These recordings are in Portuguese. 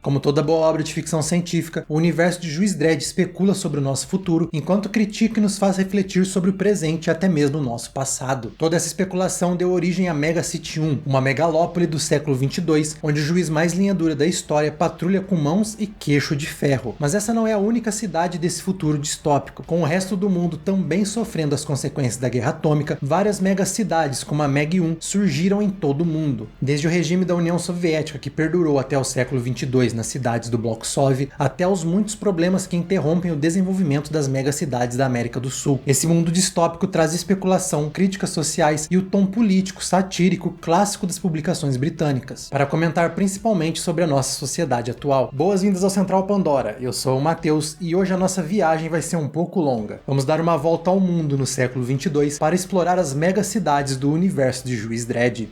Como toda boa obra de ficção científica, o universo de Juiz Dredd especula sobre o nosso futuro, enquanto critica e nos faz refletir sobre o presente e até mesmo o nosso passado. Toda essa especulação deu origem a Mega City 1, uma megalópole do século 22, onde o juiz mais linha dura da história patrulha com mãos e queixo de ferro. Mas essa não é a única cidade desse futuro distópico. Com o resto do mundo também sofrendo as consequências da guerra atômica, várias megacidades, como a Meg 1, surgiram em todo o mundo. Desde o regime da União Soviética, que perdurou até o século 22 nas cidades do Bloco Sov, até os muitos problemas que interrompem o desenvolvimento das megacidades da América do Sul. Esse mundo distópico traz especulação, críticas sociais e o tom político, satírico, clássico das publicações britânicas, para comentar principalmente sobre a nossa sociedade atual. Boas-vindas ao Central Pandora, eu sou o Matheus e hoje a nossa viagem vai ser um pouco longa. Vamos dar uma volta ao mundo no século 22 para explorar as megacidades do universo de Juiz Dredd.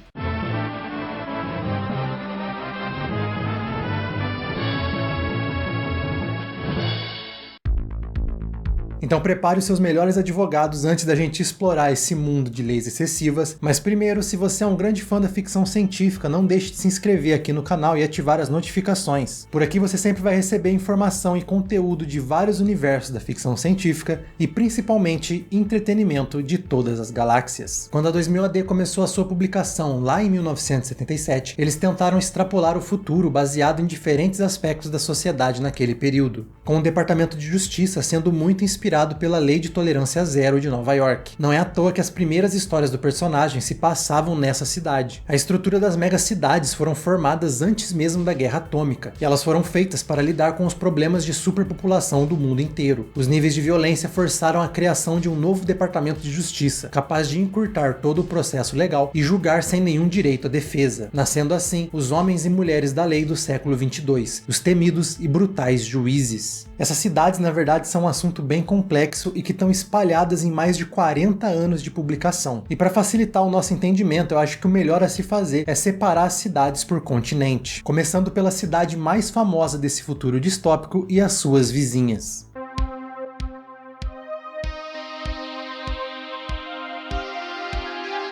Então prepare os seus melhores advogados antes da gente explorar esse mundo de leis excessivas, mas primeiro, se você é um grande fã da ficção científica, não deixe de se inscrever aqui no canal e ativar as notificações. Por aqui você sempre vai receber informação e conteúdo de vários universos da ficção científica e principalmente entretenimento de todas as galáxias. Quando a 2000 AD começou a sua publicação lá em 1977, eles tentaram extrapolar o futuro baseado em diferentes aspectos da sociedade naquele período, com o Departamento de Justiça sendo muito inspirado pela Lei de Tolerância Zero de Nova York. Não é à toa que as primeiras histórias do personagem se passavam nessa cidade. A estrutura das megacidades foram formadas antes mesmo da Guerra Atômica, e elas foram feitas para lidar com os problemas de superpopulação do mundo inteiro. Os níveis de violência forçaram a criação de um novo Departamento de Justiça, capaz de encurtar todo o processo legal e julgar sem nenhum direito à defesa, nascendo assim os homens e mulheres da lei do século 22, os temidos e brutais juízes. Essas cidades, na verdade, são um assunto bem complexo e que estão espalhadas em mais de 40 anos de publicação. E para facilitar o nosso entendimento, eu acho que o melhor a se fazer é separar as cidades por continente, começando pela cidade mais famosa desse futuro distópico e as suas vizinhas.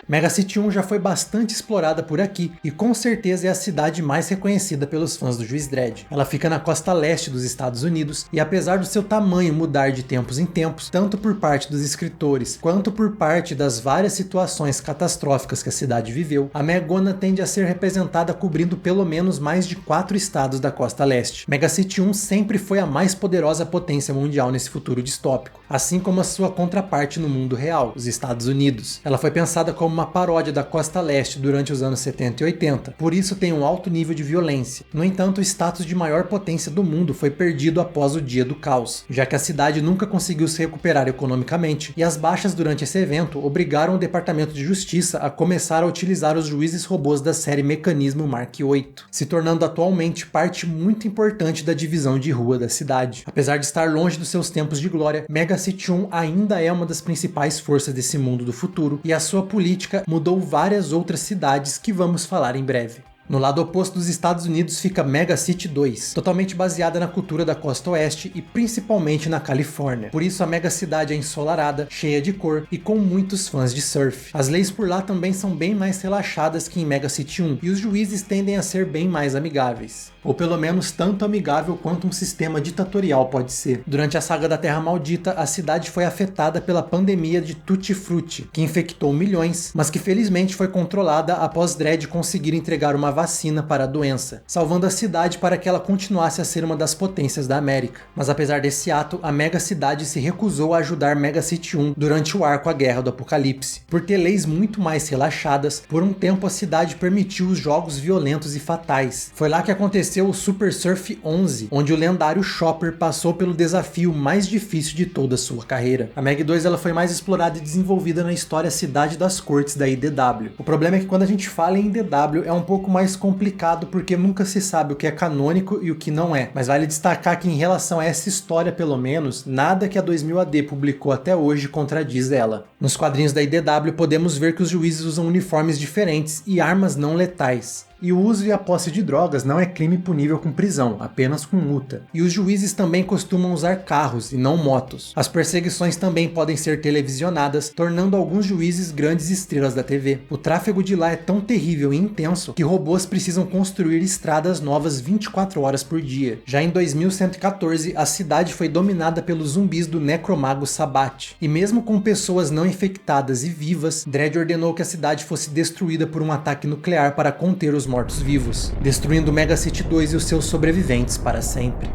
Mega City 1 já foi bastante explorada por aqui e com certeza é a cidade mais reconhecida pelos fãs do Juiz Dredd. Ela fica na costa leste dos Estados Unidos e apesar do seu tamanho mudar de tempos em tempos, tanto por parte dos escritores quanto por parte das várias situações catastróficas que a cidade viveu, a Megona tende a ser representada cobrindo pelo menos mais de 4 estados da costa leste. Mega City 1 sempre foi a mais poderosa potência mundial nesse futuro distópico, assim como a sua contraparte no mundo real, os Estados Unidos. Ela foi pensada como uma paródia da costa leste durante os anos 70 e 80, por isso tem um alto nível de violência. No entanto, o status de maior potência do mundo foi perdido após o Dia do Caos, já que a cidade nunca conseguiu se recuperar economicamente, e as baixas durante esse evento obrigaram o Departamento de Justiça a começar a utilizar os juízes robôs da série Mecanismo Mark 8, se tornando atualmente parte muito importante da divisão de rua da cidade. Apesar de estar longe dos seus tempos de glória, Mega City 1 ainda é uma das principais forças desse mundo do futuro, e a sua política mudou várias outras cidades que vamos falar em breve. No lado oposto dos Estados Unidos fica Mega City 2, totalmente baseada na cultura da costa oeste e principalmente na Califórnia. Por isso a mega cidade é ensolarada, cheia de cor e com muitos fãs de surf. As leis por lá também são bem mais relaxadas que em Mega City 1 e os juízes tendem a ser bem mais amigáveis. Ou pelo menos tanto amigável quanto um sistema ditatorial pode ser. Durante a saga da Terra Maldita, a cidade foi afetada pela pandemia de Tutti Frutti, que infectou milhões, mas que felizmente foi controlada após Dredd conseguir entregar uma vacina para a doença, salvando a cidade para que ela continuasse a ser uma das potências da América. Mas apesar desse ato, a mega cidade se recusou a ajudar Mega City 1 durante o arco A Guerra do Apocalipse. Por ter leis muito mais relaxadas, por um tempo a cidade permitiu os jogos violentos e fatais. Foi lá que aconteceu o Super Surf 11, onde o lendário Chopper passou pelo desafio mais difícil de toda a sua carreira. A Meg 2 ela foi mais explorada e desenvolvida na história Cidade das Cortes da IDW. O problema é que quando a gente fala em IDW é um pouco mais complicado porque nunca se sabe o que é canônico e o que não é, mas vale destacar que em relação a essa história pelo menos, nada que a 2000 AD publicou até hoje contradiz ela. Nos quadrinhos da IDW podemos ver que os juízes usam uniformes diferentes e armas não letais. E o uso e a posse de drogas não é crime punível com prisão, apenas com multa. E os juízes também costumam usar carros e não motos. As perseguições também podem ser televisionadas, tornando alguns juízes grandes estrelas da TV. O tráfego de lá é tão terrível e intenso que robôs precisam construir estradas novas 24 horas por dia. Já em 2114, a cidade foi dominada pelos zumbis do necromago Sabbath. E mesmo com pessoas não infectadas e vivas, Dredd ordenou que a cidade fosse destruída por um ataque nuclear para conter os mortos-vivos, destruindo Mega City 2 e os seus sobreviventes para sempre.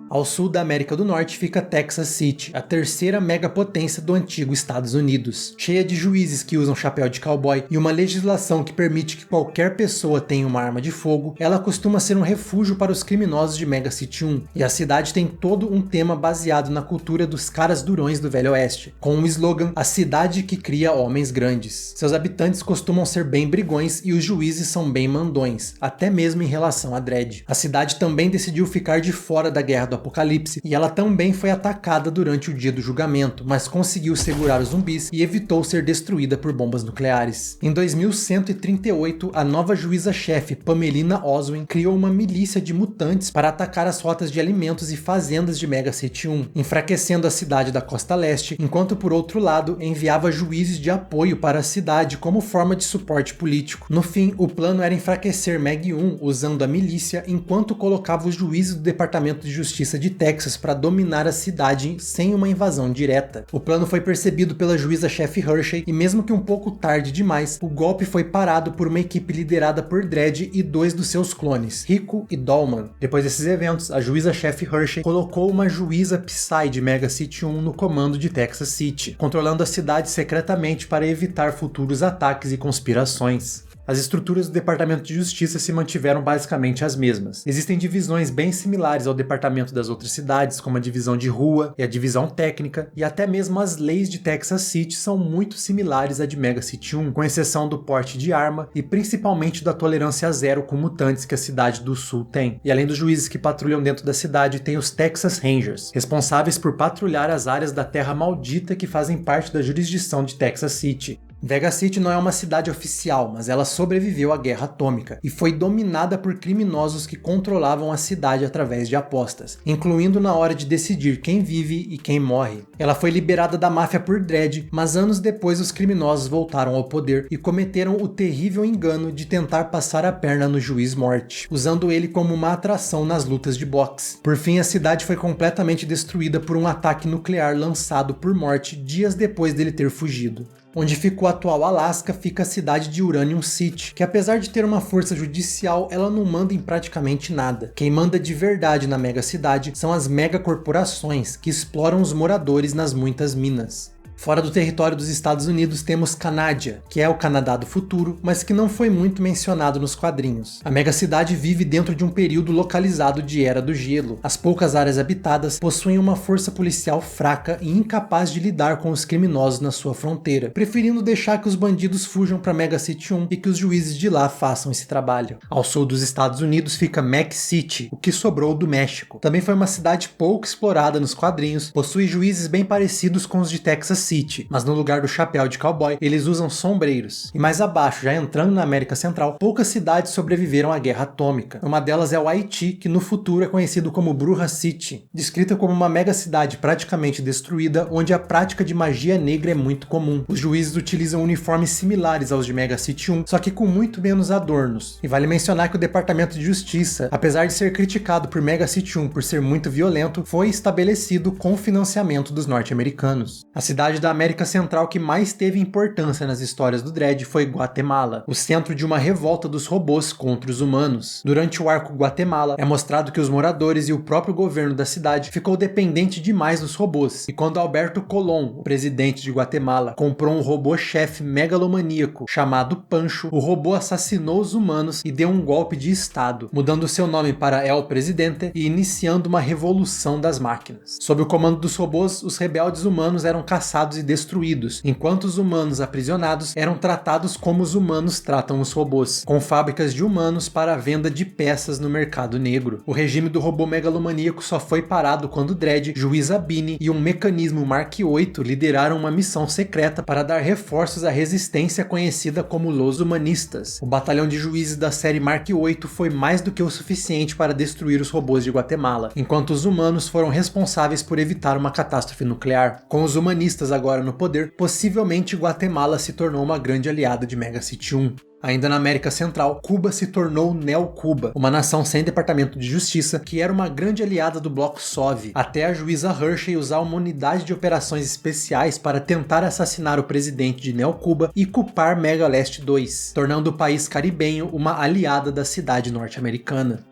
Ao sul da América do Norte fica Texas City, a terceira megapotência do antigo Estados Unidos. Cheia de juízes que usam chapéu de cowboy e uma legislação que permite que qualquer pessoa tenha uma arma de fogo, ela costuma ser um refúgio para os criminosos de Mega City 1. E a cidade tem todo um tema baseado na cultura dos caras durões do Velho Oeste, com o slogan "A cidade que cria homens grandes". Seus habitantes costumam ser bem brigões e os juízes são bem mandões, até mesmo em relação a Dredd. A cidade também decidiu ficar de fora da Guerra do Apocalipse, e ela também foi atacada durante o dia do julgamento, mas conseguiu segurar os zumbis e evitou ser destruída por bombas nucleares. Em 2138, a nova juíza-chefe Pamelina Oswin criou uma milícia de mutantes para atacar as rotas de alimentos e fazendas de Mega City 1, enfraquecendo a cidade da Costa Leste, enquanto por outro lado enviava juízes de apoio para a cidade como forma de suporte político. No fim, o plano era enfraquecer Meg 1 usando a milícia, enquanto colocava os juízes do Departamento de Justiça de Texas para dominar a cidade sem uma invasão direta. O plano foi percebido pela juíza-chefe Hershey e mesmo que um pouco tarde demais, o golpe foi parado por uma equipe liderada por Dredd e 2 dos seus clones, Rico e Dolman. Depois desses eventos, a juíza-chefe Hershey colocou uma juíza Psy de Mega City 1 no comando de Texas City, controlando a cidade secretamente para evitar futuros ataques e conspirações. As estruturas do Departamento de Justiça se mantiveram basicamente as mesmas. Existem divisões bem similares ao departamento das outras cidades, como a divisão de rua e a divisão técnica, e até mesmo as leis de Texas City são muito similares à de Mega City 1, com exceção do porte de arma e principalmente da tolerância zero com mutantes que a cidade do sul tem. E além dos juízes que patrulham dentro da cidade, tem os Texas Rangers, responsáveis por patrulhar as áreas da Terra Maldita que fazem parte da jurisdição de Texas City. Vega City não é uma cidade oficial, mas ela sobreviveu à Guerra Atômica e foi dominada por criminosos que controlavam a cidade através de apostas, incluindo na hora de decidir quem vive e quem morre. Ela foi liberada da máfia por Dredd, mas anos depois os criminosos voltaram ao poder e cometeram o terrível engano de tentar passar a perna no Juiz Morte, usando ele como uma atração nas lutas de boxe. Por fim, a cidade foi completamente destruída por um ataque nuclear lançado por Morte dias depois dele ter fugido. Onde fica o atual Alasca, fica a cidade de Uranium City, que apesar de ter uma força judicial, ela não manda em praticamente nada. Quem manda de verdade na mega cidade são as megacorporações, que exploram os moradores nas muitas minas. Fora do território dos Estados Unidos temos Canadia, que é o Canadá do futuro, mas que não foi muito mencionado nos quadrinhos. A megacidade vive dentro de um período localizado de Era do Gelo. As poucas áreas habitadas possuem uma força policial fraca e incapaz de lidar com os criminosos na sua fronteira, preferindo deixar que os bandidos fujam para Mega City 1 e que os juízes de lá façam esse trabalho. Ao sul dos Estados Unidos fica Mac City, o que sobrou do México. Também foi uma cidade pouco explorada nos quadrinhos, possui juízes bem parecidos com os de Texas City, mas no lugar do chapéu de cowboy, eles usam sombreiros. E mais abaixo, já entrando na América Central, poucas cidades sobreviveram à Guerra Atômica. Uma delas é o Haiti, que no futuro é conhecido como Bruja City, descrita como uma mega cidade praticamente destruída, onde a prática de magia negra é muito comum. Os juízes utilizam uniformes similares aos de Mega City 1, só que com muito menos adornos. E vale mencionar que o Departamento de Justiça, apesar de ser criticado por Mega City 1 por ser muito violento, foi estabelecido com financiamento dos norte-americanos. A cidade da América Central que mais teve importância nas histórias do Dredd foi Guatemala, o centro de uma revolta dos robôs contra os humanos. Durante o arco Guatemala, é mostrado que os moradores e o próprio governo da cidade ficou dependente demais dos robôs, e quando Alberto Colón, o presidente de Guatemala, comprou um robô-chefe megalomaníaco chamado Pancho, o robô assassinou os humanos e deu um golpe de estado, mudando seu nome para El Presidente e iniciando uma revolução das máquinas. Sob o comando dos robôs, os rebeldes humanos eram caçados capturados e destruídos, enquanto os humanos aprisionados eram tratados como os humanos tratam os robôs, com fábricas de humanos para a venda de peças no mercado negro. O regime do robô megalomaníaco só foi parado quando Dredd, Juiz Abini e um mecanismo Mark VIII lideraram uma missão secreta para dar reforços à resistência conhecida como Los Humanistas. O batalhão de juízes da série Mark VIII foi mais do que o suficiente para destruir os robôs de Guatemala, enquanto os humanos foram responsáveis por evitar uma catástrofe nuclear. Com os humanistas agora no poder, possivelmente Guatemala se tornou uma grande aliada de Mega City 1. Ainda na América Central, Cuba se tornou Neo-Cuba, uma nação sem departamento de justiça que era uma grande aliada do bloco Sov, até a juíza Hershey usar uma unidade de operações especiais para tentar assassinar o presidente de Neo-Cuba e culpar Mega Leste 2, tornando o país caribenho uma aliada da cidade norte-americana.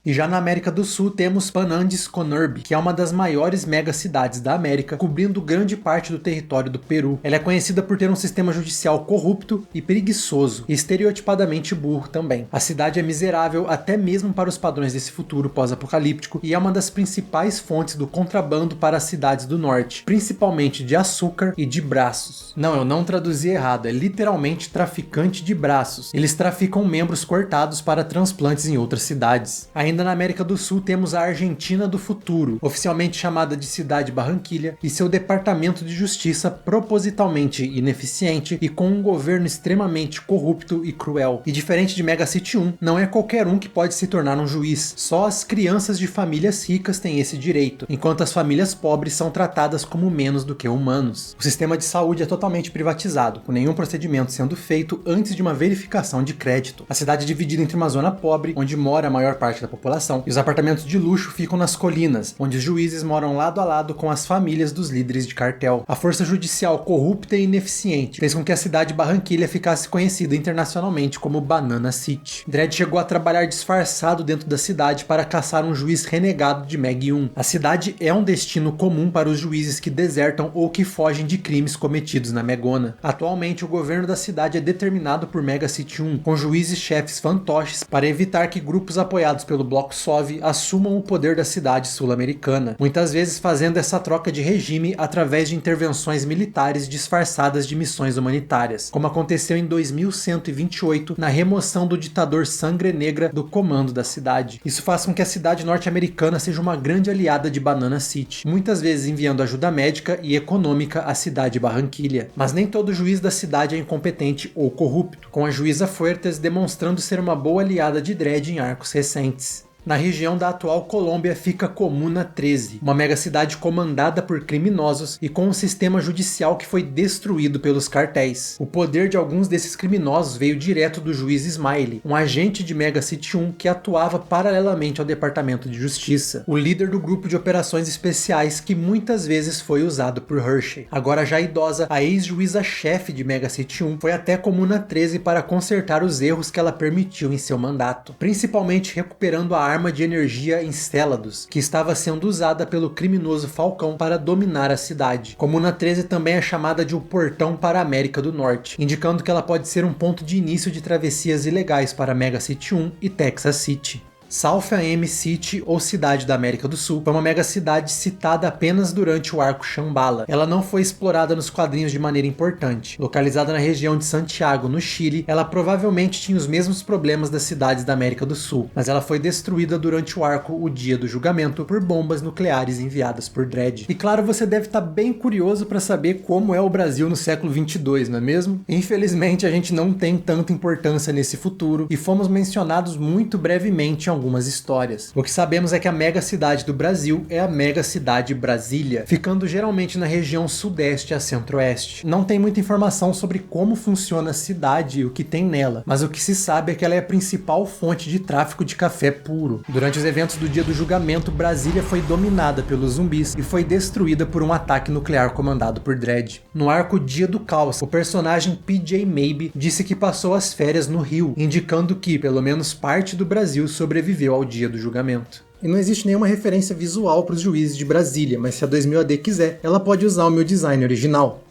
E já na América do Sul temos Panandis Conurbi, que é uma das maiores megacidades da América, cobrindo grande parte do território do Peru. Ela é conhecida por ter um sistema judicial corrupto e preguiçoso, e estereotipadamente burro também. A cidade é miserável até mesmo para os padrões desse futuro pós-apocalíptico, e é uma das principais fontes do contrabando para as cidades do norte, principalmente de açúcar e de braços. Não, eu não traduzi errado, é literalmente traficante de braços. Eles traficam membros cortados para transplantes em outras cidades. Ainda na América do Sul temos a Argentina do futuro, oficialmente chamada de Cidade Barranquilha, e seu departamento de justiça propositalmente ineficiente e com um governo extremamente corrupto e cruel. E diferente de Mega City 1, não é qualquer um que pode se tornar um juiz, só as crianças de famílias ricas têm esse direito, enquanto as famílias pobres são tratadas como menos do que humanos. O sistema de saúde é totalmente privatizado, com nenhum procedimento sendo feito antes de uma verificação de crédito. A cidade é dividida entre uma zona pobre, onde mora a maior parte da população, e os apartamentos de luxo ficam nas colinas, onde os juízes moram lado a lado com as famílias dos líderes de cartel. A força judicial corrupta e ineficiente fez com que a cidade Barranquilha ficasse conhecida internacionalmente como Banana City. Dredd chegou a trabalhar disfarçado dentro da cidade para caçar um juiz renegado de Meg 1. A cidade é um destino comum para os juízes que desertam ou que fogem de crimes cometidos na Megona. Atualmente, o governo da cidade é determinado por Mega City 1, com juízes-chefes fantoches para evitar que grupos apoiados pelo bloco Sov assumam o poder da cidade sul-americana, muitas vezes fazendo essa troca de regime através de intervenções militares disfarçadas de missões humanitárias, como aconteceu em 2128 na remoção do ditador Sangre Negra do comando da cidade. Isso faz com que a cidade norte-americana seja uma grande aliada de Banana City, muitas vezes enviando ajuda médica e econômica à cidade Barranquilha. Mas nem todo juiz da cidade é incompetente ou corrupto, com a juíza Fuertes demonstrando ser uma boa aliada de Dredd em arcos recentes. Na região da atual Colômbia fica Comuna 13, uma megacidade comandada por criminosos e com um sistema judicial que foi destruído pelos cartéis. O poder de alguns desses criminosos veio direto do juiz Smiley, um agente de Mega City 1 que atuava paralelamente ao Departamento de Justiça, o líder do grupo de operações especiais que muitas vezes foi usado por Hershey. Agora já idosa, a ex-juíza-chefe de Mega City 1 foi até Comuna 13 para consertar os erros que ela permitiu em seu mandato, principalmente recuperando a arma de energia Enceladus, que estava sendo usada pelo criminoso Falcão para dominar a cidade. Comuna 13 também é chamada de o portão para a América do Norte, indicando que ela pode ser um ponto de início de travessias ilegais para Mega City 1 e Texas City. South Am City, ou Cidade da América do Sul, foi uma megacidade citada apenas durante o arco Shambhala. Ela não foi explorada nos quadrinhos de maneira importante. Localizada na região de Santiago, no Chile, ela provavelmente tinha os mesmos problemas das cidades da América do Sul, mas ela foi destruída durante o arco O Dia do Julgamento por bombas nucleares enviadas por Dredd. E claro, você deve estar bem curioso para saber como é o Brasil no século 22, não é mesmo? Infelizmente, a gente não tem tanta importância nesse futuro e fomos mencionados muito brevemente em algumas histórias. O que sabemos é que a mega cidade do Brasil é a mega cidade Brasília, ficando geralmente na região sudeste a centro-oeste. Não tem muita informação sobre como funciona a cidade e o que tem nela, mas o que se sabe é que ela é a principal fonte de tráfico de café puro. Durante os eventos do Dia do Julgamento, Brasília foi dominada pelos zumbis e foi destruída por um ataque nuclear comandado por Dredd. No arco Dia do Caos, o personagem PJ Maybe disse que passou as férias no Rio, indicando que, pelo menos parte do Brasil sobreviveu ao Dia do Julgamento. E não existe nenhuma referência visual para os juízes de Brasília, mas se a 2000 AD quiser, ela pode usar o meu design original.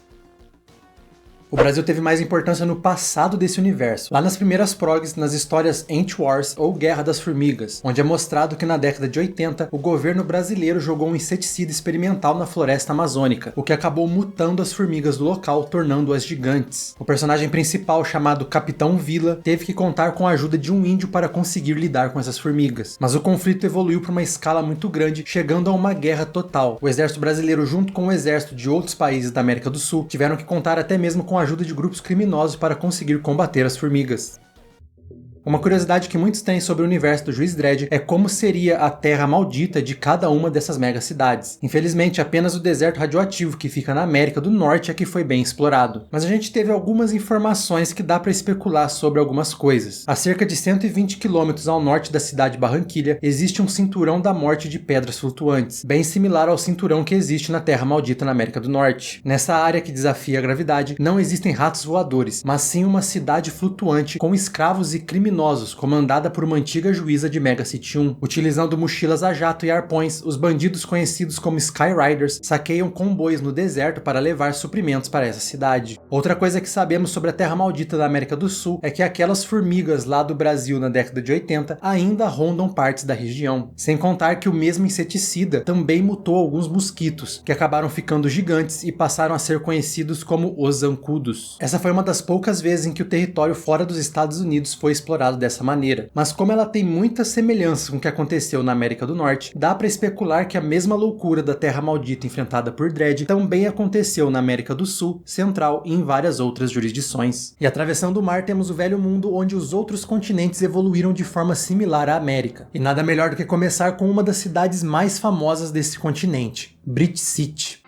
O Brasil teve mais importância no passado desse universo, lá nas primeiras progs, nas histórias Ant Wars ou Guerra das Formigas, onde é mostrado que na década de 80 o governo brasileiro jogou um inseticida experimental na floresta amazônica, o que acabou mutando as formigas do local, tornando-as gigantes. O personagem principal, chamado Capitão Vila, teve que contar com a ajuda de um índio para conseguir lidar com essas formigas, mas o conflito evoluiu para uma escala muito grande, chegando a uma guerra total. O exército brasileiro, junto com o exército de outros países da América do Sul, tiveram que contar até mesmo com a ajuda de grupos criminosos para conseguir combater as formigas. Uma curiosidade que muitos têm sobre o universo do Juiz Dredd é como seria a terra maldita de cada uma dessas megacidades. Infelizmente, apenas o deserto radioativo que fica na América do Norte é que foi bem explorado. Mas a gente teve algumas informações que dá para especular sobre algumas coisas. A cerca de 120 km ao norte da cidade de Barranquilha, existe um cinturão da morte de pedras flutuantes, bem similar ao cinturão que existe na Terra Maldita na América do Norte. Nessa área que desafia a gravidade, não existem ratos voadores, mas sim uma cidade flutuante com escravos e criminosos comandada por uma antiga juíza de Mega City 1. Utilizando mochilas a jato e arpões, os bandidos conhecidos como Skyriders saqueiam comboios no deserto para levar suprimentos para essa cidade. Outra coisa que sabemos sobre a Terra Maldita da América do Sul é que aquelas formigas lá do Brasil na década de 80 ainda rondam partes da região. Sem contar que o mesmo inseticida também mutou alguns mosquitos, que acabaram ficando gigantes e passaram a ser conhecidos como os zancudos. Essa foi uma das poucas vezes em que o território fora dos Estados Unidos foi explorado dessa maneira, mas como ela tem muitas semelhanças com o que aconteceu na América do Norte, dá para especular que a mesma loucura da Terra Maldita enfrentada por Dredd também aconteceu na América do Sul, Central e em várias outras jurisdições. E atravessando o mar temos o Velho Mundo, onde os outros continentes evoluíram de forma similar à América. E nada melhor do que começar com uma das cidades mais famosas desse continente, Brit City.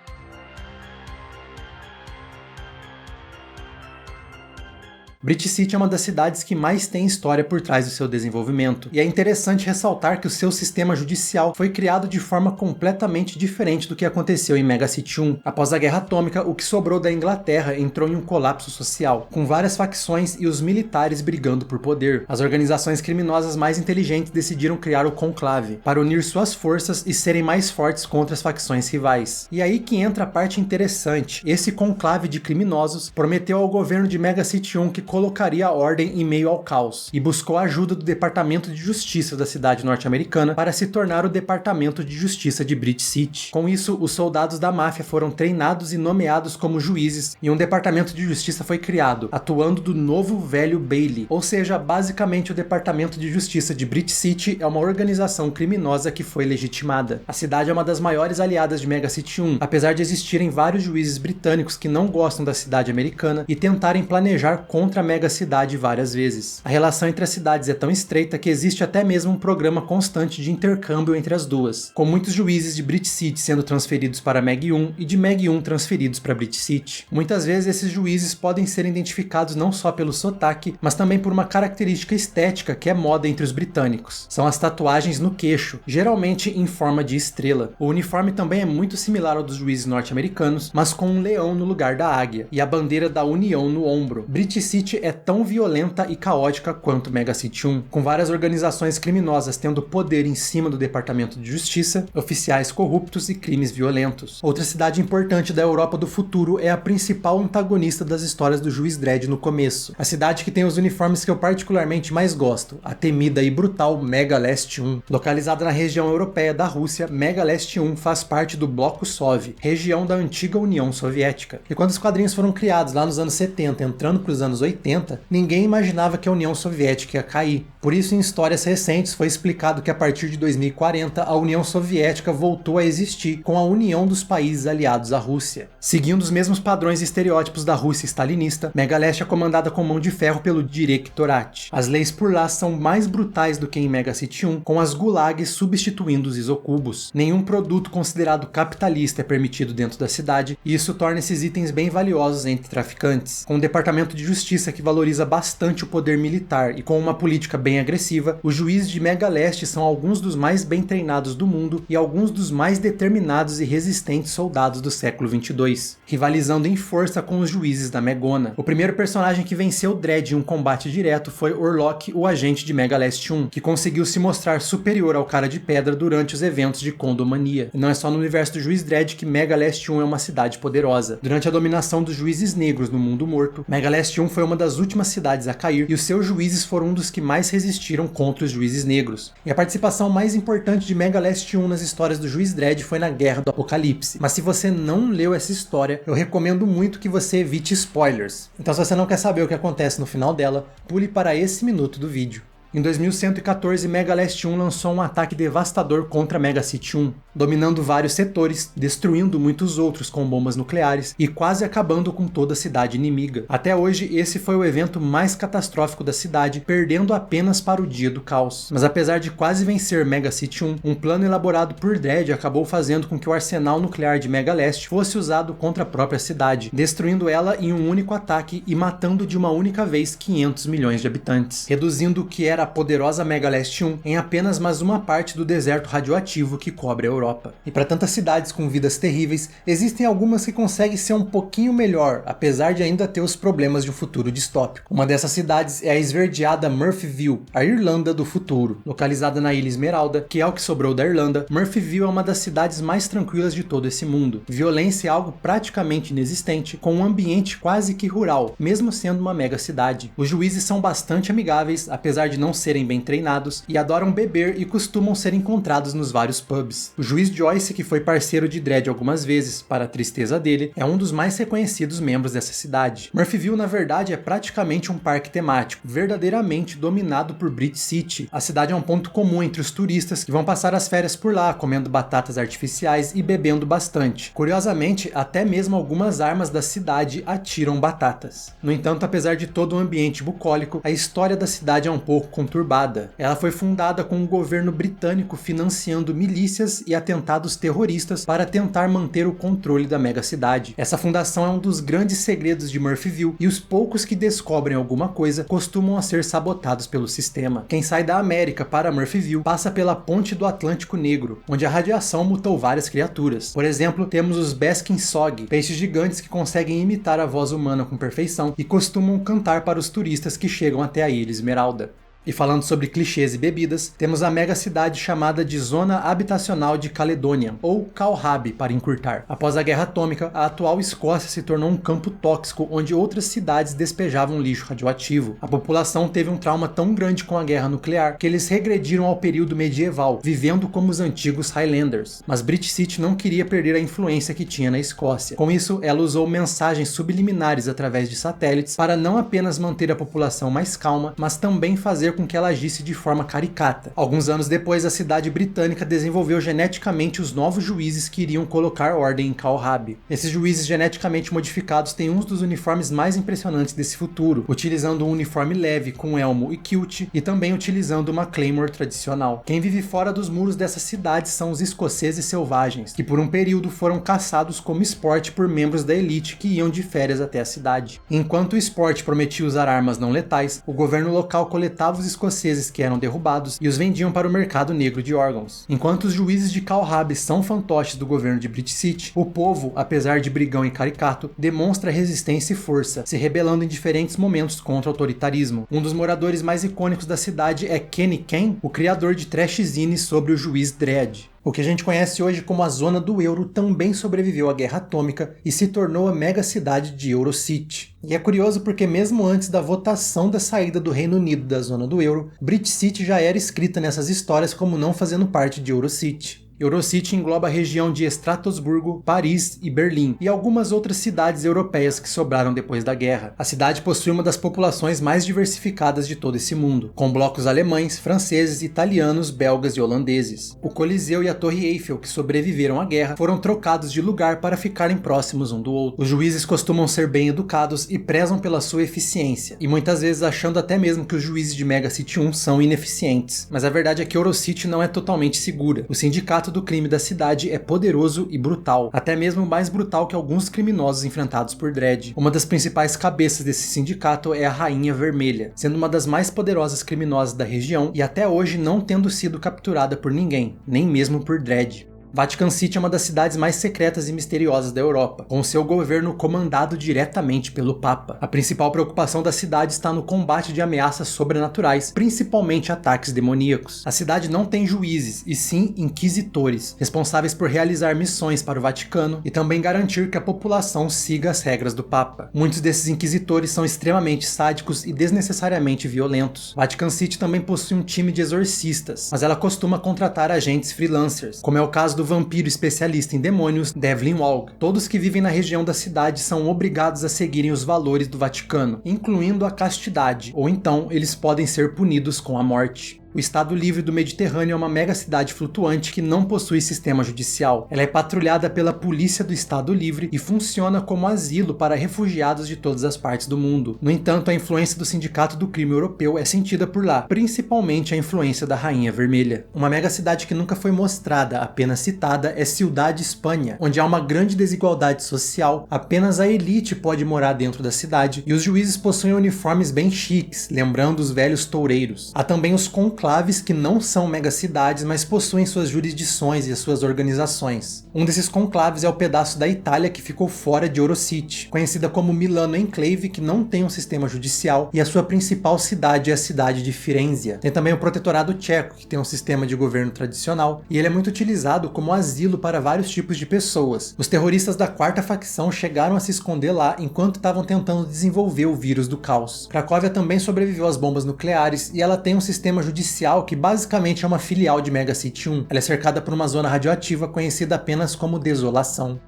Brit City é uma das cidades que mais tem história por trás do seu desenvolvimento, e é interessante ressaltar que o seu sistema judicial foi criado de forma completamente diferente do que aconteceu em Mega City 1. Após a Guerra Atômica, o que sobrou da Inglaterra entrou em um colapso social, com várias facções e os militares brigando por poder. As organizações criminosas mais inteligentes decidiram criar o Conclave, para unir suas forças e serem mais fortes contra as facções rivais. E aí que entra a parte interessante. Esse conclave de criminosos prometeu ao governo de Mega City 1 que colocaria a ordem em meio ao caos, e buscou a ajuda do Departamento de Justiça da cidade norte-americana para se tornar o Departamento de Justiça de Brit City. Com isso, os soldados da máfia foram treinados e nomeados como juízes, e um Departamento de Justiça foi criado, atuando do novo velho Bailey, ou seja, basicamente o Departamento de Justiça de Brit City é uma organização criminosa que foi legitimada. A cidade é uma das maiores aliadas de Mega City 1, apesar de existirem vários juízes britânicos que não gostam da cidade americana e tentarem planejar contra a mega cidade várias vezes. A relação entre as cidades é tão estreita que existe até mesmo um programa constante de intercâmbio entre as duas, com muitos juízes de Brit City sendo transferidos para Meg 1 e de Meg 1 transferidos para Brit City. Muitas vezes esses juízes podem ser identificados não só pelo sotaque, mas também por uma característica estética que é moda entre os britânicos. São as tatuagens no queixo, geralmente em forma de estrela. O uniforme também é muito similar ao dos juízes norte-americanos, mas com um leão no lugar da águia, e a bandeira da União no ombro. Brit City é tão violenta e caótica quanto Mega City 1, com várias organizações criminosas tendo poder em cima do Departamento de Justiça, oficiais corruptos e crimes violentos. Outra cidade importante da Europa do futuro é a principal antagonista das histórias do Juiz Dredd no começo. A cidade que tem os uniformes que eu particularmente mais gosto, a temida e brutal Mega Leste 1. Localizada na região europeia da Rússia, Mega Leste 1 faz parte do Bloco Sov, região da antiga União Soviética. E quando os quadrinhos foram criados lá nos anos 70, entrando para os anos 80, ninguém imaginava que a União Soviética ia cair. Por isso, em histórias recentes, foi explicado que a partir de 2040, a União Soviética voltou a existir com a união dos países aliados à Rússia. Seguindo os mesmos padrões e estereótipos da Rússia stalinista, Mega Leste é comandada com mão de ferro pelo Direktorat. As leis por lá são mais brutais do que em Mega City 1, com as gulags substituindo os isocubos. Nenhum produto considerado capitalista é permitido dentro da cidade, e isso torna esses itens bem valiosos entre traficantes. Com o Departamento de Justiça premissa que valoriza bastante o poder militar e com uma política bem agressiva, os juízes de Mega Leste são alguns dos mais bem treinados do mundo e alguns dos mais determinados e resistentes soldados do século 22, rivalizando em força com os juízes da Megona. O primeiro personagem que venceu Dredd em um combate direto foi Orlok, o agente de Mega Leste 1, que conseguiu se mostrar superior ao Cara de Pedra durante os eventos de Condomania. E não é só no universo do Juiz Dredd que Mega Leste 1 é uma cidade poderosa. Durante a dominação dos juízes negros no mundo morto, Mega Leste 1 foi uma das últimas cidades a cair e os seus juízes foram um dos que mais resistiram contra os juízes negros. E a participação mais importante de Mega Leste 1 nas histórias do Juiz Dredd foi na Guerra do Apocalipse. Mas se você não leu essa história, eu recomendo muito que você evite spoilers. Então se você não quer saber o que acontece no final dela, pule para esse minuto do vídeo. Em 2114, Mega Leste 1 lançou um ataque devastador contra Mega City 1, dominando vários setores, destruindo muitos outros com bombas nucleares e quase acabando com toda a cidade inimiga. Até hoje, esse foi o evento mais catastrófico da cidade, perdendo apenas para o Dia do Caos. Mas apesar de quase vencer Mega City 1, um plano elaborado por Dredd acabou fazendo com que o arsenal nuclear de Mega Leste fosse usado contra a própria cidade, destruindo ela em um único ataque e matando de uma única vez 500 milhões de habitantes, reduzindo o que era a poderosa Mega Leste 1 em apenas mais uma parte do deserto radioativo que cobre a Europa. E para tantas cidades com vidas terríveis, existem algumas que conseguem ser um pouquinho melhor, apesar de ainda ter os problemas de um futuro distópico. Uma dessas cidades é a esverdeada Murphyville, a Irlanda do futuro. Localizada na Ilha Esmeralda, que é o que sobrou da Irlanda, Murphyville é uma das cidades mais tranquilas de todo esse mundo. Violência é algo praticamente inexistente, com um ambiente quase que rural, mesmo sendo uma mega cidade. Os juízes são bastante amigáveis, apesar de não serem bem treinados, e adoram beber e costumam ser encontrados nos vários pubs. O juiz Joyce, que foi parceiro de Dredd algumas vezes, para a tristeza dele, é um dos mais reconhecidos membros dessa cidade. Murphyville, na verdade, é praticamente um parque temático, verdadeiramente dominado por Brit City. A cidade é um ponto comum entre os turistas que vão passar as férias por lá, comendo batatas artificiais e bebendo bastante. Curiosamente, até mesmo algumas armas da cidade atiram batatas. No entanto, apesar de todo o ambiente bucólico, a história da cidade é um pouco conturbada. Ela foi fundada com o governo britânico financiando milícias e atentados terroristas para tentar manter o controle da mega cidade. Essa fundação é um dos grandes segredos de Murphyville e os poucos que descobrem alguma coisa costumam a ser sabotados pelo sistema. Quem sai da América para Murphyville passa pela ponte do Atlântico Negro, onde a radiação mutou várias criaturas. Por exemplo, temos os Basking Sog, peixes gigantes que conseguem imitar a voz humana com perfeição e costumam cantar para os turistas que chegam até a Ilha Esmeralda. E falando sobre clichês e bebidas, temos a mega cidade chamada de Zona Habitacional de Caledônia, ou Calhab para encurtar. Após a Guerra Atômica, a atual Escócia se tornou um campo tóxico onde outras cidades despejavam lixo radioativo. A população teve um trauma tão grande com a guerra nuclear que eles regrediram ao período medieval, vivendo como os antigos Highlanders. Mas Brit City não queria perder a influência que tinha na Escócia. Com isso, ela usou mensagens subliminares através de satélites para não apenas manter a população mais calma, mas também fazer com que ela agisse de forma caricata. Alguns anos depois, a cidade britânica desenvolveu geneticamente os novos juízes que iriam colocar ordem em Calhab. Esses juízes geneticamente modificados têm um dos uniformes mais impressionantes desse futuro, utilizando um uniforme leve com elmo e kilt e também utilizando uma claymore tradicional. Quem vive fora dos muros dessa cidade são os escoceses selvagens, que por um período foram caçados como esporte por membros da elite que iam de férias até a cidade. Enquanto o esporte prometia usar armas não letais, o governo local coletava os escoceses que eram derrubados e os vendiam para o mercado negro de órgãos. Enquanto os juízes de Calhab são fantoches do governo de Brit City, o povo, apesar de brigão e caricato, demonstra resistência e força, se rebelando em diferentes momentos contra o autoritarismo. Um dos moradores mais icônicos da cidade é Kenny Ken, o criador de trash zines sobre o juiz Dredd. O que a gente conhece hoje como a Zona do Euro também sobreviveu à Guerra Atômica e se tornou a mega cidade de Eurocity. E é curioso porque mesmo antes da votação da saída do Reino Unido da Zona do Euro, Brit City já era escrita nessas histórias como não fazendo parte de Eurocity. Eurocity engloba a região de Estrasburgo, Paris e Berlim, e algumas outras cidades europeias que sobraram depois da guerra. A cidade possui uma das populações mais diversificadas de todo esse mundo, com blocos alemães, franceses, italianos, belgas e holandeses. O Coliseu e a Torre Eiffel, que sobreviveram à guerra, foram trocados de lugar para ficarem próximos um do outro. Os juízes costumam ser bem educados e prezam pela sua eficiência, e muitas vezes achando até mesmo que os juízes de Mega City 1 são ineficientes. Mas a verdade é que Eurocity não é totalmente segura. O sindicato sindicato do crime da cidade é poderoso e brutal, até mesmo mais brutal que alguns criminosos enfrentados por Dredd. Uma das principais cabeças desse sindicato é a Rainha Vermelha, sendo uma das mais poderosas criminosas da região e até hoje não tendo sido capturada por ninguém, nem mesmo por Dredd. Vatican City é uma das cidades mais secretas e misteriosas da Europa, com seu governo comandado diretamente pelo Papa. A principal preocupação da cidade está no combate de ameaças sobrenaturais, principalmente ataques demoníacos. A cidade não tem juízes, e sim inquisitores, responsáveis por realizar missões para o Vaticano e também garantir que a população siga as regras do Papa. Muitos desses inquisitores são extremamente sádicos e desnecessariamente violentos. Vatican City também possui um time de exorcistas, mas ela costuma contratar agentes freelancers, como é o caso do vampiro especialista em demônios Devlin Walg. Todos que vivem na região da cidade são obrigados a seguirem os valores do Vaticano, incluindo a castidade, ou então eles podem ser punidos com a morte. O Estado Livre do Mediterrâneo é uma mega cidade flutuante que não possui sistema judicial. Ela é patrulhada pela Polícia do Estado Livre e funciona como asilo para refugiados de todas as partes do mundo. No entanto, a influência do Sindicato do Crime Europeu é sentida por lá, principalmente a influência da Rainha Vermelha. Uma mega cidade que nunca foi mostrada, apenas citada, é Ciudad Espanha, onde há uma grande desigualdade social, apenas a elite pode morar dentro da cidade e os juízes possuem uniformes bem chiques, lembrando os velhos toureiros. Há também os conclaves que não são megacidades, mas possuem suas jurisdições e as suas organizações. Um desses conclaves é o pedaço da Itália que ficou fora de Eurocity, conhecida como Milano Enclave, que não tem um sistema judicial, e a sua principal cidade é a cidade de Firenze. Tem também o Protetorado Tcheco, que tem um sistema de governo tradicional, e ele é muito utilizado como asilo para vários tipos de pessoas. Os terroristas da quarta facção chegaram a se esconder lá enquanto estavam tentando desenvolver o vírus do caos. Cracóvia também sobreviveu às bombas nucleares, e ela tem um sistema judicial que basicamente é uma filial de Mega City 1. Ela é cercada por uma zona radioativa conhecida apenas como Desolação.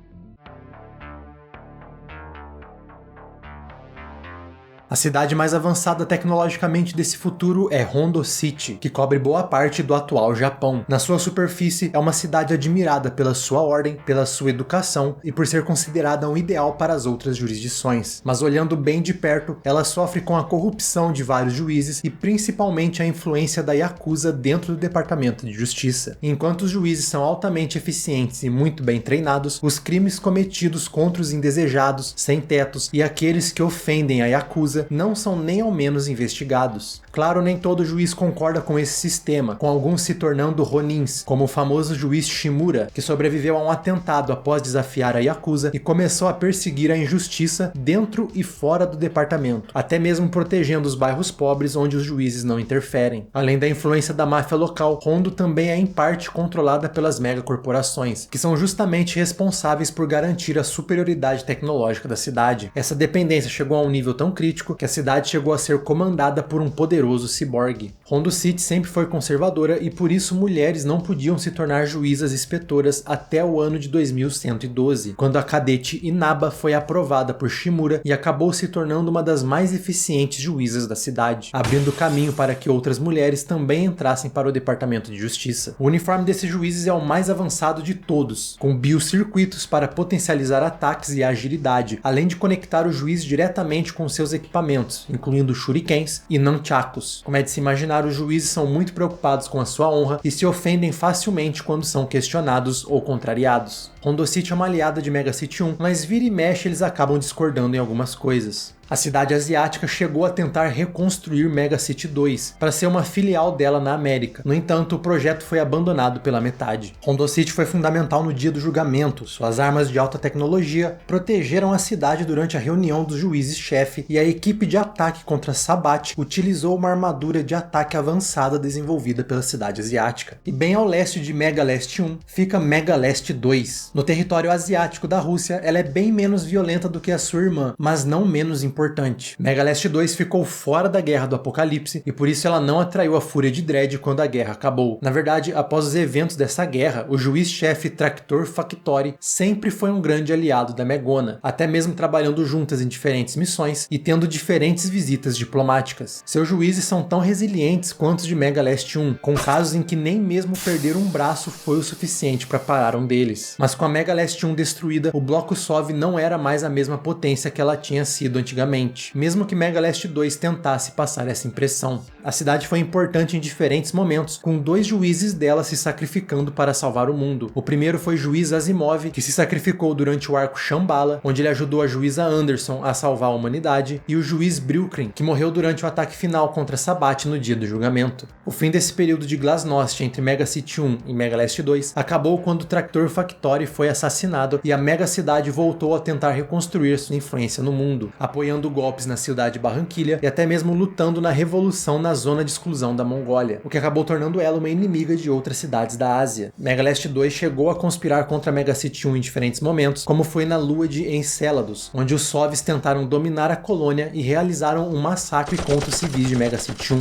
A cidade mais avançada tecnologicamente desse futuro é Hondo City, que cobre boa parte do atual Japão. Na sua superfície, é uma cidade admirada pela sua ordem, pela sua educação e por ser considerada um ideal para as outras jurisdições. Mas olhando bem de perto, ela sofre com a corrupção de vários juízes e principalmente a influência da Yakuza dentro do Departamento de Justiça. Enquanto os juízes são altamente eficientes e muito bem treinados, os crimes cometidos contra os indesejados, sem-tetos e aqueles que ofendem a Yakuza não são nem ao menos investigados. Claro, nem todo juiz concorda com esse sistema, com alguns se tornando ronins, como o famoso juiz Shimura, que sobreviveu a um atentado após desafiar a Yakuza e começou a perseguir a injustiça dentro e fora do departamento, até mesmo protegendo os bairros pobres onde os juízes não interferem. Além da influência da máfia local, Hondo também é em parte controlada pelas megacorporações, que são justamente responsáveis por garantir a superioridade tecnológica da cidade. Essa dependência chegou a um nível tão crítico que a cidade chegou a ser comandada por um poderoso ciborgue. Hondo City sempre foi conservadora e por isso mulheres não podiam se tornar juízas inspetoras até o ano de 2112, quando a cadete Inaba foi aprovada por Shimura e acabou se tornando uma das mais eficientes juízas da cidade, abrindo caminho para que outras mulheres também entrassem para o Departamento de Justiça. O uniforme desses juízes é o mais avançado de todos, com biocircuitos para potencializar ataques e agilidade, além de conectar o juiz diretamente com seus equipamentos, incluindo shurikens e nunchakus. Como é de se imaginar, os juízes são muito preocupados com a sua honra e se ofendem facilmente quando são questionados ou contrariados. Hondo City é uma aliada de Mega City 1, mas vira e mexe eles acabam discordando em algumas coisas. A cidade asiática chegou a tentar reconstruir Mega City 2 para ser uma filial dela na América. No entanto, o projeto foi abandonado pela metade. Hondo City foi fundamental no dia do julgamento. Suas armas de alta tecnologia protegeram a cidade durante a reunião dos juízes-chefe e a equipe de ataque contra Sabat utilizou uma armadura de ataque avançada desenvolvida pela cidade asiática. E bem ao leste de Mega Leste 1 fica Mega Leste 2. No território asiático da Rússia, ela é bem menos violenta do que a sua irmã, mas não menos importante. Mega Leste 2 ficou fora da Guerra do Apocalipse e por isso ela não atraiu a fúria de Dredd quando a guerra acabou. Na verdade, após os eventos dessa guerra, o juiz-chefe Tractor Factory sempre foi um grande aliado da Megona, até mesmo trabalhando juntas em diferentes missões e tendo diferentes visitas diplomáticas. Seus juízes são tão resilientes quanto os de Mega Leste 1, com casos em que nem mesmo perder um braço foi o suficiente para parar um deles. Mas com a Mega Leste 1 destruída, o Bloco Sov não era mais a mesma potência que ela tinha sido antigamente. antigamente, mesmo que Mega Leste 2 tentasse passar essa impressão. A cidade foi importante em diferentes momentos, com 2 juízes dela se sacrificando para salvar o mundo. O primeiro foi o juiz Asimov, que se sacrificou durante o arco Shambhala, onde ele ajudou a juíza Anderson a salvar a humanidade, e o juiz Brylcrin, que morreu durante o ataque final contra Sabbath no dia do julgamento. O fim desse período de glasnost entre Mega City 1 e Mega Leste 2 acabou quando o Tractor Factory foi assassinado e a mega cidade voltou a tentar reconstruir sua influência no mundo, apoiando golpes na cidade Barranquilha e até mesmo lutando na revolução na zona de exclusão da Mongólia, o que acabou tornando ela uma inimiga de outras cidades da Ásia. Mega Leste 2 chegou a conspirar contra Mega City 1 em diferentes momentos, como foi na lua de Enceladus, onde os Sovs tentaram dominar a colônia e realizaram um massacre contra os civis de Mega City 1.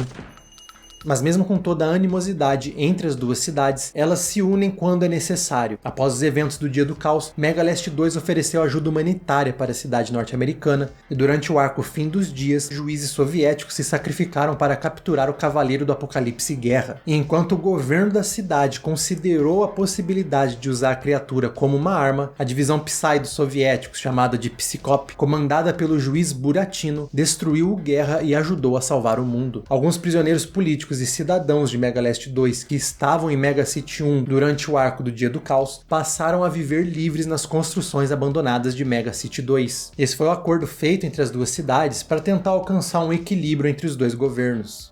Mas mesmo com toda a animosidade entre as duas cidades, elas se unem quando é necessário. Após os eventos do Dia do Caos, Mega Leste 2 ofereceu ajuda humanitária para a cidade norte-americana, e durante o arco Fim dos Dias, juízes soviéticos se sacrificaram para capturar o Cavaleiro do Apocalipse Guerra. E enquanto o governo da cidade considerou a possibilidade de usar a criatura como uma arma, a divisão Psy dos soviéticos, chamada de Psycop, comandada pelo juiz Buratino, destruiu o Guerra e ajudou a salvar o mundo. Alguns prisioneiros políticos e cidadãos de Mega Leste 2 que estavam em Mega City 1 durante o arco do Dia do Caos passaram a viver livres nas construções abandonadas de Mega City 2. Esse foi o acordo feito entre as duas cidades para tentar alcançar um equilíbrio entre os dois governos.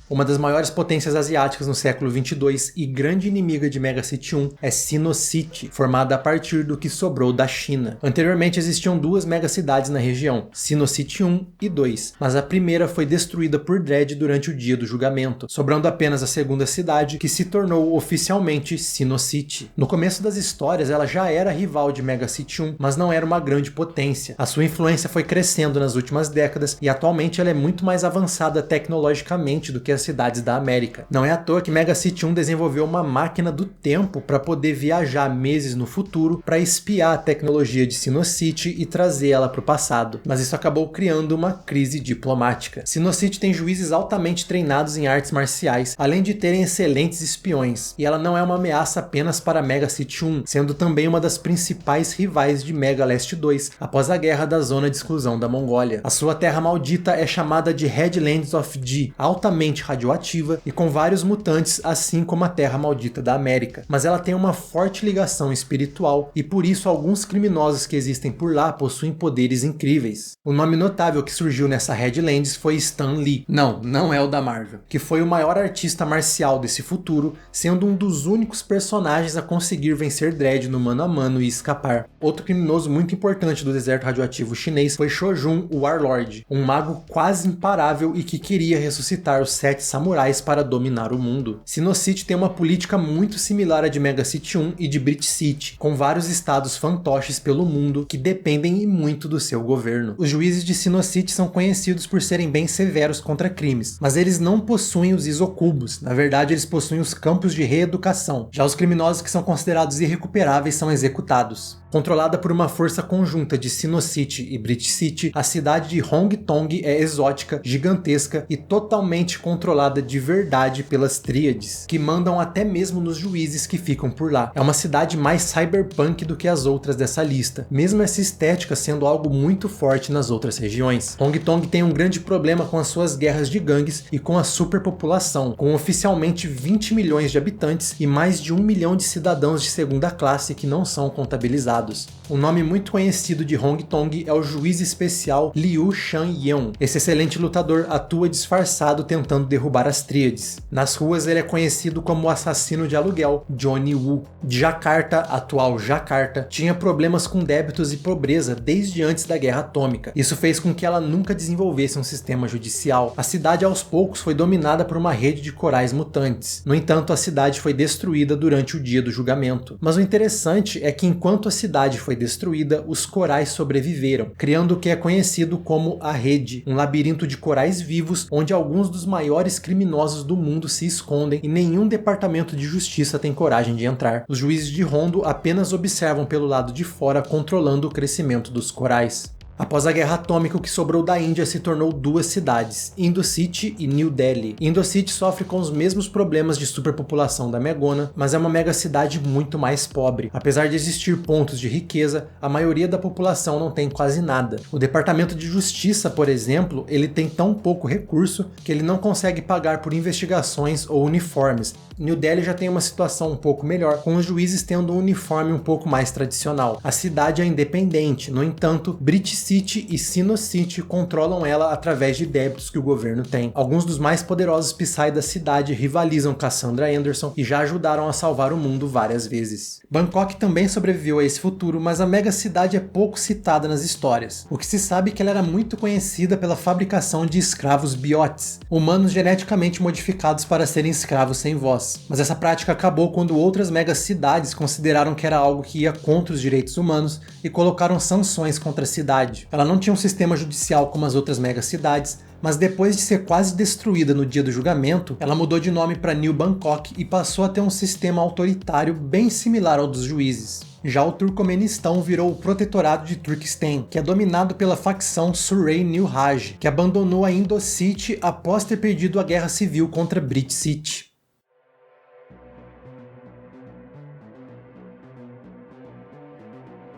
Uma das maiores potências asiáticas no século 22 e grande inimiga de Mega City 1 é Sinocity, formada a partir do que sobrou da China. Anteriormente existiam 2 megacidades na região, Sinocity 1 e 2, mas a primeira foi destruída por Dredd durante o dia do julgamento, sobrando apenas a segunda cidade, que se tornou oficialmente Sinocity. No começo das histórias ela já era rival de Mega City 1, mas não era uma grande potência. A sua influência foi crescendo nas últimas décadas e atualmente ela é muito mais avançada tecnologicamente do que as cidades da América. Não é à toa que Mega City 1 desenvolveu uma máquina do tempo para poder viajar meses no futuro para espiar a tecnologia de Sinocity e trazer ela para o passado, mas isso acabou criando uma crise diplomática. Sinocity tem juízes altamente treinados em artes marciais, além de terem excelentes espiões, e ela não é uma ameaça apenas para Mega City 1, sendo também uma das principais rivais de Mega Leste 2 após a guerra da zona de exclusão da Mongólia. A sua terra maldita é chamada de Headlands of G, altamente radioativa e com vários mutantes, assim como a Terra Maldita da América. Mas ela tem uma forte ligação espiritual e por isso alguns criminosos que existem por lá possuem poderes incríveis. O nome notável que surgiu nessa Headlands foi Stan Lee. Não é o da Marvel, que foi o maior artista marcial desse futuro, sendo um dos únicos personagens a conseguir vencer Dredd no mano a mano e escapar. Outro criminoso muito importante do deserto radioativo chinês foi Shojun, o Warlord, um mago quase imparável e que queria ressuscitar os 7 samurais para dominar o mundo. Sinocity tem uma política muito similar à de Mega City 1 e de Brit City, com vários estados fantoches pelo mundo que dependem muito do seu governo. Os juízes de Sinocity são conhecidos por serem bem severos contra crimes, mas eles não possuem os isocubos. Na verdade, eles possuem os campos de reeducação. Já os criminosos que são considerados irrecuperáveis são executados. Controlada por uma força conjunta de Sinocity e Brit City, a cidade de Hong Tong é exótica, gigantesca e totalmente controlada de verdade pelas Tríades, que mandam até mesmo nos juízes que ficam por lá. É uma cidade mais cyberpunk do que as outras dessa lista, mesmo essa estética sendo algo muito forte nas outras regiões. Hong Tong tem um grande problema com as suas guerras de gangues e com a superpopulação, com oficialmente 20 milhões de habitantes e mais de 1 milhão de cidadãos de segunda classe que não são contabilizados. Um nome muito conhecido de Hong Tong é o juiz especial Liu Shan-yeon. Esse excelente lutador atua disfarçado tentando derrubar as Tríades. Nas ruas ele é conhecido como o assassino de aluguel, Johnny Woo. Jakarta, atual Jakarta, tinha problemas com débitos e pobreza desde antes da Guerra Atômica. Isso fez com que ela nunca desenvolvesse um sistema judicial. A cidade aos poucos foi dominada por uma rede de corais mutantes. No entanto, a cidade foi destruída durante o dia do julgamento. Mas o interessante é que enquanto a cidade foi destruída, os corais sobreviveram, criando o que é conhecido como a Rede, um labirinto de corais vivos onde alguns dos maiores criminosos do mundo se escondem e nenhum departamento de justiça tem coragem de entrar. Os juízes de Hondo apenas observam pelo lado de fora, controlando o crescimento dos corais. Após a Guerra Atômica, o que sobrou da Índia se tornou duas cidades, Indo-City e New Delhi. Indo-City sofre com os mesmos problemas de superpopulação da Megona, mas é uma megacidade muito mais pobre. Apesar de existir pontos de riqueza, a maioria da população não tem quase nada. O Departamento de Justiça, por exemplo, ele tem tão pouco recurso que ele não consegue pagar por investigações ou uniformes. New Delhi já tem uma situação um pouco melhor, com os juízes tendo um uniforme um pouco mais tradicional. A cidade é independente, no entanto, Brit City e Sino City controlam ela através de débitos que o governo tem. Alguns dos mais poderosos Psy da cidade rivalizam Cassandra Anderson e já ajudaram a salvar o mundo várias vezes. Bangkok também sobreviveu a esse futuro, mas a mega cidade é pouco citada nas histórias. O que se sabe é que ela era muito conhecida pela fabricação de escravos biotes, humanos geneticamente modificados para serem escravos sem voz. Mas essa prática acabou quando outras mega cidades consideraram que era algo que ia contra os direitos humanos e colocaram sanções contra a cidade. Ela não tinha um sistema judicial como as outras mega cidades, mas depois de ser quase destruída no dia do julgamento, ela mudou de nome para New Bangkok e passou a ter um sistema autoritário bem similar ao dos juízes. Já o Turcomenistão virou o Protetorado de Turkestan, que é dominado pela facção Surrey New Raj, que abandonou a Indo-City após ter perdido a guerra civil contra Brit City.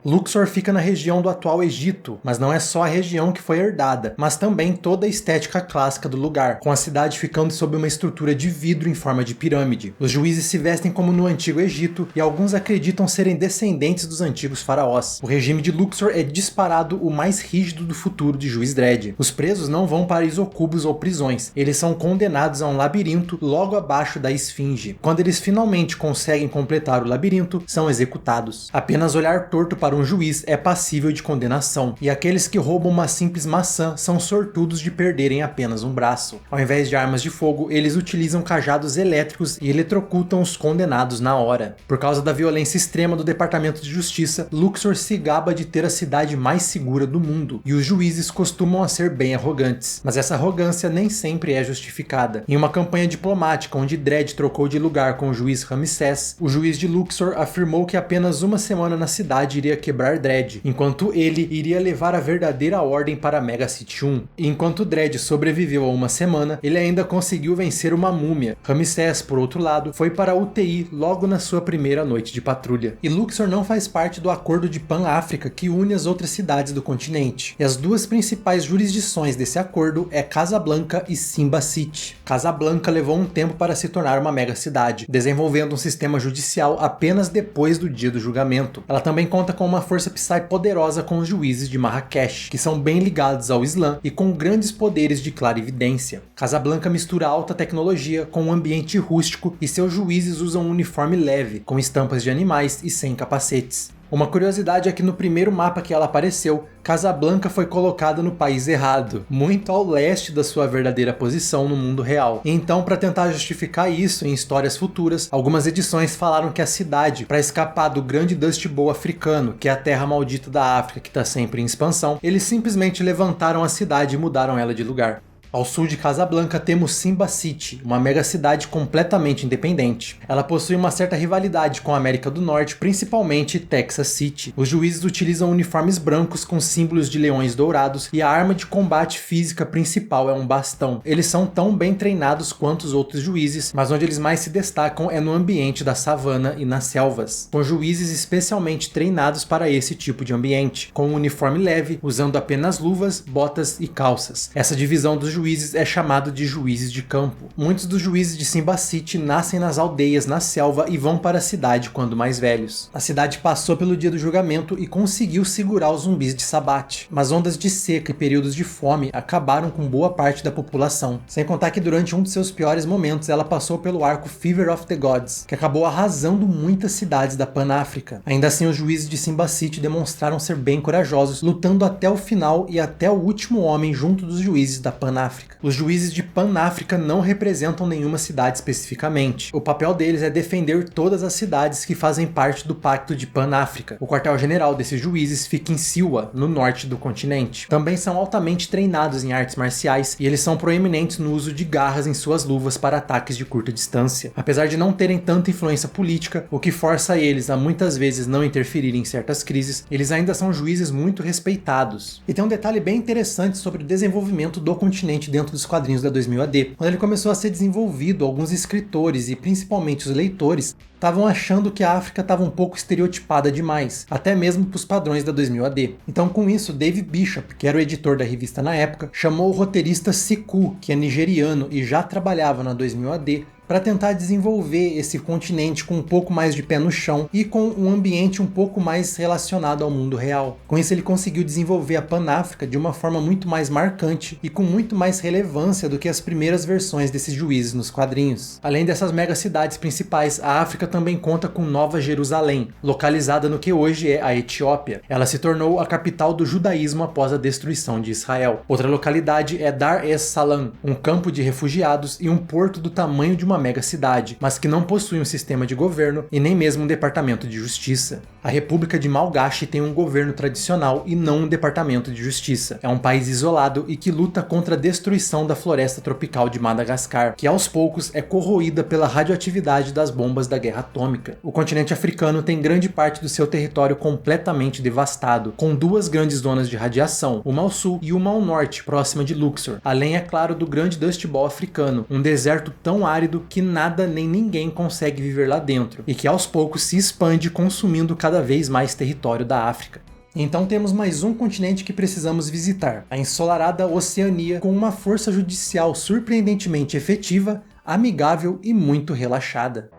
Luxor fica na região do atual Egito, mas não é só a região que foi herdada, mas também toda a estética clássica do lugar, com a cidade ficando sob uma estrutura de vidro em forma de pirâmide. Os juízes se vestem como no antigo Egito e alguns acreditam serem descendentes dos antigos faraós. O regime de Luxor é disparado o mais rígido do futuro de Juiz Dredd. Os presos não vão para isocubos ou prisões, eles são condenados a um labirinto logo abaixo da esfinge. Quando eles finalmente conseguem completar o labirinto, são executados. Apenas olhar torto para um juiz é passível de condenação, e aqueles que roubam uma simples maçã são sortudos de perderem apenas um braço. Ao invés de armas de fogo, eles utilizam cajados elétricos e eletrocutam os condenados na hora. Por causa da violência extrema do Departamento de Justiça, Luxor se gaba de ter a cidade mais segura do mundo, e os juízes costumam a ser bem arrogantes. Mas essa arrogância nem sempre é justificada. Em uma campanha diplomática onde Dredd trocou de lugar com o juiz Ramsés, o juiz de Luxor afirmou que apenas uma semana na cidade iria quebrar Dredd, enquanto ele iria levar a verdadeira ordem para Mega City 1. E enquanto Dredd sobreviveu a uma semana, ele ainda conseguiu vencer uma múmia. Ramsés, por outro lado, foi para a UTI logo na sua primeira noite de patrulha. E Luxor não faz parte do acordo de Pan-África que une as outras cidades do continente. E as duas principais jurisdições desse acordo é Casablanca e Simba City. Casablanca levou um tempo para se tornar uma mega cidade, desenvolvendo um sistema judicial apenas depois do dia do julgamento. Ela também conta com uma força Psy poderosa com os juízes de Marrakech, que são bem ligados ao Islã e com grandes poderes de clarividência. Casablanca mistura alta tecnologia com um ambiente rústico e seus juízes usam um uniforme leve, com estampas de animais e sem capacetes. Uma curiosidade é que no primeiro mapa que ela apareceu, Casablanca foi colocada no país errado, muito ao leste da sua verdadeira posição no mundo real. E então, para tentar justificar isso em histórias futuras, algumas edições falaram que a cidade, para escapar do grande Dust Bowl africano, que é a terra maldita da África que está sempre em expansão, eles simplesmente levantaram a cidade e mudaram ela de lugar. Ao sul de Casablanca temos Simba City, uma mega cidade completamente independente. Ela possui uma certa rivalidade com a América do Norte, principalmente Texas City. Os juízes utilizam uniformes brancos com símbolos de leões dourados e a arma de combate física principal é um bastão. Eles são tão bem treinados quanto os outros juízes, mas onde eles mais se destacam é no ambiente da savana e nas selvas, com juízes especialmente treinados para esse tipo de ambiente, com um uniforme leve, usando apenas luvas, botas e calças. Essa divisão dos juízes é chamado de juízes de campo. Muitos dos juízes de Simba City nascem nas aldeias, na selva e vão para a cidade quando mais velhos. A cidade passou pelo dia do julgamento e conseguiu segurar os zumbis de Sabbath, mas ondas de seca e períodos de fome acabaram com boa parte da população. Sem contar que durante um de seus piores momentos ela passou pelo arco Fever of the Gods, que acabou arrasando muitas cidades da Pan-África. Ainda assim, os juízes de Simba City demonstraram ser bem corajosos, lutando até o final e até o último homem junto dos juízes da Pan-África. África. Os juízes de Pan-África não representam nenhuma cidade especificamente. O papel deles é defender todas as cidades que fazem parte do Pacto de Pan-África. O quartel-general desses juízes fica em Silwa, no norte do continente. Também são altamente treinados em artes marciais e eles são proeminentes no uso de garras em suas luvas para ataques de curta distância. Apesar de não terem tanta influência política, o que força eles a muitas vezes não interferir em certas crises, eles ainda são juízes muito respeitados. E tem um detalhe bem interessante sobre o desenvolvimento do continente dentro dos quadrinhos da 2000 AD. Quando ele começou a ser desenvolvido, alguns escritores e principalmente os leitores estavam achando que a África estava um pouco estereotipada demais, até mesmo para os padrões da 2000 AD. Então, com isso, Dave Bishop, que era o editor da revista na época, chamou o roteirista Siku, que é nigeriano e já trabalhava na 2000 AD, para tentar desenvolver esse continente com um pouco mais de pé no chão e com um ambiente um pouco mais relacionado ao mundo real. Com isso ele conseguiu desenvolver a Pan-África de uma forma muito mais marcante e com muito mais relevância do que as primeiras versões desses juízes nos quadrinhos. Além dessas mega cidades principais, a África também conta com Nova Jerusalém, localizada no que hoje é a Etiópia. Ela se tornou a capital do judaísmo após a destruição de Israel. Outra localidade é Dar es Salaam, um campo de refugiados e um porto do tamanho de uma mega cidade, mas que não possui um sistema de governo e nem mesmo um departamento de justiça. A República de Malgache tem um governo tradicional e não um departamento de justiça. É um país isolado e que luta contra a destruição da floresta tropical de Madagascar, que aos poucos é corroída pela radioatividade das bombas da guerra atômica. O continente africano tem grande parte do seu território completamente devastado, com duas grandes zonas de radiação, uma ao sul e uma ao norte, próxima de Luxor, além, é claro, do grande Dust Bowl africano, um deserto tão árido que nada nem ninguém consegue viver lá dentro, e que aos poucos se expande consumindo cada vez mais território da África. Então temos mais um continente que precisamos visitar, a ensolarada Oceania, com uma força judicial surpreendentemente efetiva, amigável e muito relaxada.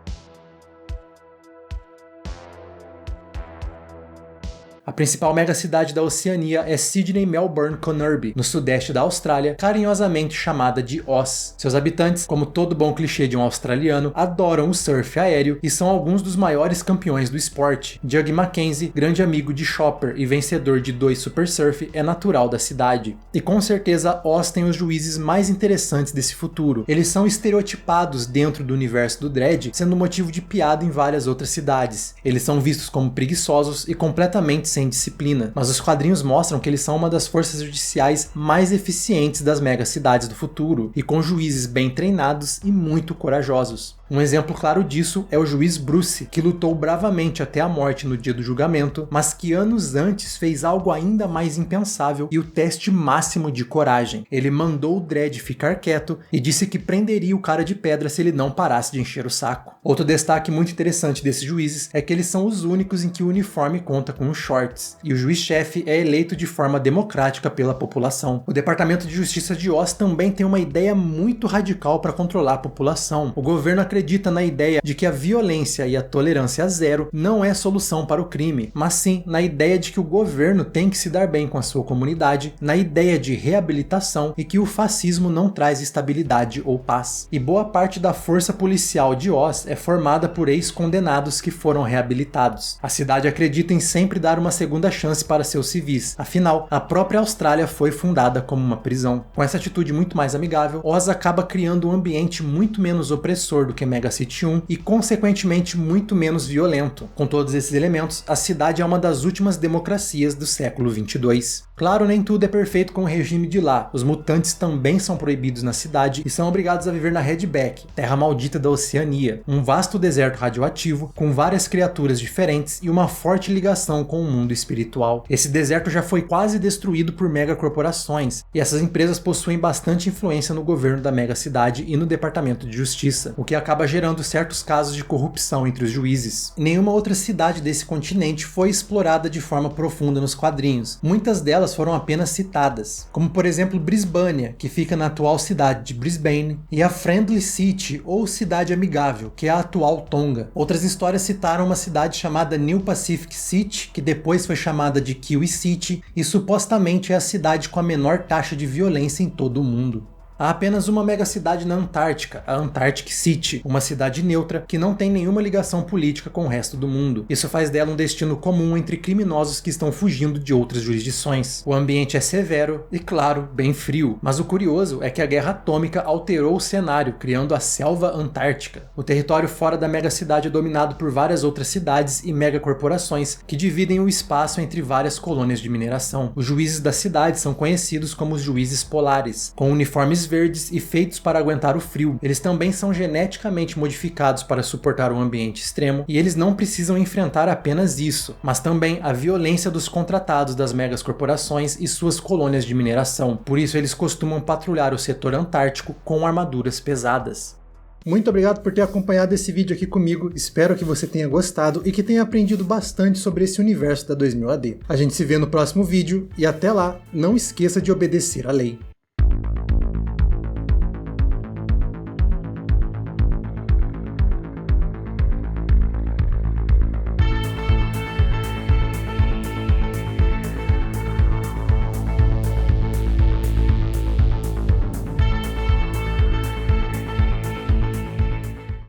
A principal megacidade da Oceania é Sydney Melbourne Conurbie, no sudeste da Austrália, carinhosamente chamada de Oz. Seus habitantes, como todo bom clichê de um australiano, adoram o surf aéreo e são alguns dos maiores campeões do esporte. Doug Mackenzie, grande amigo de Chopper e vencedor de 2 Super Surf, é natural da cidade. E com certeza Oz tem os juízes mais interessantes desse futuro. Eles são estereotipados dentro do universo do Dredd, sendo motivo de piada em várias outras cidades. Eles são vistos como preguiçosos e completamente sem disciplina, mas os quadrinhos mostram que eles são uma das forças judiciais mais eficientes das megacidades do futuro, e com juízes bem treinados e muito corajosos. Um exemplo claro disso é o juiz Bruce, que lutou bravamente até a morte no dia do julgamento, mas que anos antes fez algo ainda mais impensável e o teste máximo de coragem. Ele mandou o Dredd ficar quieto e disse que prenderia o cara de pedra se ele não parasse de encher o saco. Outro destaque muito interessante desses juízes é que eles são os únicos em que o uniforme conta com um shorts, e o juiz-chefe é eleito de forma democrática pela população. O Departamento de Justiça de Oz também tem uma ideia muito radical para controlar a população. O governo acredita na ideia de que a violência e a tolerância zero não é solução para o crime, mas sim na ideia de que o governo tem que se dar bem com a sua comunidade, na ideia de reabilitação e que o fascismo não traz estabilidade ou paz. E boa parte da força policial de Oz é formada por ex-condenados que foram reabilitados. A cidade acredita em sempre dar uma segunda chance para seus civis, afinal, a própria Austrália foi fundada como uma prisão. Com essa atitude muito mais amigável, Oz acaba criando um ambiente muito menos opressor do que Mega City 1 e, consequentemente, muito menos violento. Com todos esses elementos, a cidade é uma das últimas democracias do século 22. Claro, nem tudo é perfeito com o regime de lá. Os mutantes também são proibidos na cidade e são obrigados a viver na Redback, terra maldita da Oceania, um vasto deserto radioativo com várias criaturas diferentes e uma forte ligação com o mundo espiritual. Esse deserto já foi quase destruído por megacorporações, e essas empresas possuem bastante influência no governo da mega cidade e no Departamento de Justiça, o que acaba gerando certos casos de corrupção entre os juízes. Nenhuma outra cidade desse continente foi explorada de forma profunda nos quadrinhos. Muitas delas foram apenas citadas, como por exemplo Brisbania, que fica na atual cidade de Brisbane, e a Friendly City, ou Cidade Amigável, que é a atual Tonga. Outras histórias citaram uma cidade chamada New Pacific City, que depois foi chamada de Kiwi City, e supostamente é a cidade com a menor taxa de violência em todo o mundo. Há apenas uma megacidade na Antártica, a Antarctic City, uma cidade neutra que não tem nenhuma ligação política com o resto do mundo. Isso faz dela um destino comum entre criminosos que estão fugindo de outras jurisdições. O ambiente é severo e, claro, bem frio, mas o curioso é que a guerra atômica alterou o cenário, criando a Selva Antártica. O território fora da megacidade é dominado por várias outras cidades e megacorporações que dividem o espaço entre várias colônias de mineração. Os juízes da cidade são conhecidos como os juízes polares, com uniformes verdes e feitos para aguentar o frio. Eles também são geneticamente modificados para suportar um ambiente extremo, e eles não precisam enfrentar apenas isso, mas também a violência dos contratados das megas corporações e suas colônias de mineração. Por isso eles costumam patrulhar o setor antártico com armaduras pesadas. Muito obrigado por ter acompanhado esse vídeo aqui comigo, espero que você tenha gostado e que tenha aprendido bastante sobre esse universo da 2000 AD. A gente se vê no próximo vídeo e até lá, não esqueça de obedecer à lei.